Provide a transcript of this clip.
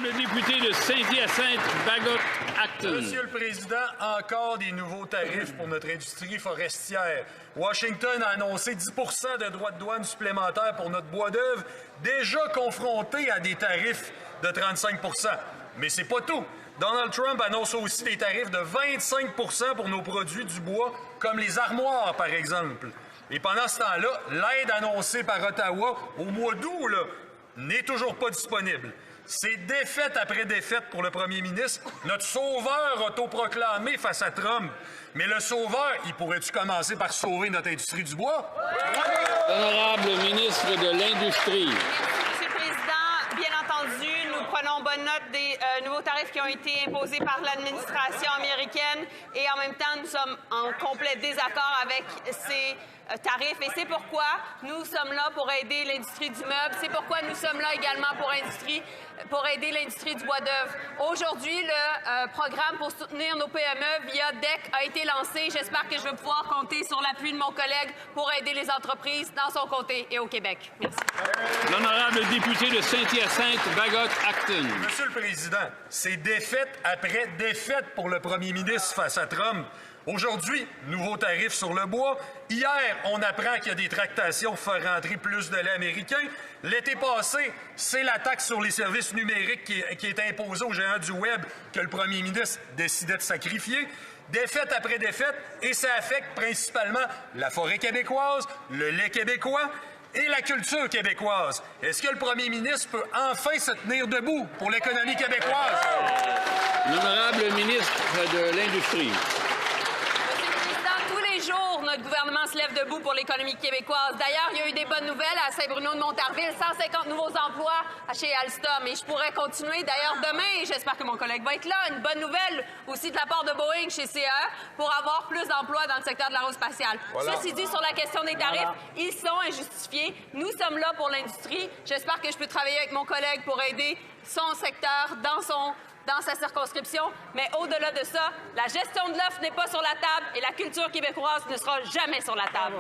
L'honorable député de Saint-Hyacinthe-Bagot-Acton. Monsieur le Président, encore des nouveaux tarifs pour notre industrie forestière. Washington a annoncé 10 de droits de douane supplémentaires pour notre bois d'œuvre, déjà confronté à des tarifs de 35 Mais c'est pas tout. Donald Trump annonce aussi des tarifs de 25 pour nos produits du bois, comme les armoires, par exemple. Et pendant ce temps-là, l'aide annoncée par Ottawa au mois d'août n'est toujours pas disponible. C'est défaite après défaite pour le premier ministre, notre sauveur autoproclamé face à Trump. Mais le sauveur, il pourrait-tu commencer par sauver notre industrie du bois? Honorable ministre de l'Industrie. Monsieur le Président, bien entendu, nous prenons bonne note des nouveaux tarifs qui ont été imposés par l'administration américaine et en même temps, nous sommes en complet désaccord avec ces tarifs et c'est pourquoi nous sommes là pour aider l'industrie du meuble. C'est pourquoi nous sommes là également pour aider l'industrie du bois d'œuvre. Aujourd'hui, le programme pour soutenir nos PME via DEC a été lancé. J'espère que je vais pouvoir compter sur l'appui de mon collègue pour aider les entreprises dans son comté et au Québec. Merci. L'honorable député de Saint-Hyacinthe-Bagot-Acton. Monsieur le Président, c'est défaite après défaite pour le premier ministre face à Trump. Aujourd'hui, nouveaux tarifs sur le bois. Hier, on apprend qu'il y a des tractations pour faire rentrer plus de lait américain. L'été passé, c'est la taxe sur les services numériques qui est imposée aux géants du Web que le premier ministre décidait de sacrifier. Défaite après défaite, et ça affecte principalement la forêt québécoise, le lait québécois et la culture québécoise. Est-ce que le premier ministre peut enfin se tenir debout pour l'économie québécoise? L'honorable ministre de l'Industrie. Notre gouvernement se lève debout pour l'économie québécoise. D'ailleurs, il y a eu des bonnes nouvelles à Saint-Bruno-de-Montarville, 150 nouveaux emplois chez Alstom. Et je pourrais continuer. D'ailleurs, demain, j'espère que mon collègue va être là, une bonne nouvelle aussi de la part de Boeing chez CAE pour avoir plus d'emplois dans le secteur de l'aérospatiale. Voilà. Ceci dit, sur la question des tarifs, ils sont injustifiés. Nous sommes là pour l'industrie. J'espère que je peux travailler avec mon collègue pour aider son secteur dans sa circonscription. Mais au-delà de ça, la gestion de l'offre n'est pas sur la table et la culture québécoise ne sera jamais sur la table.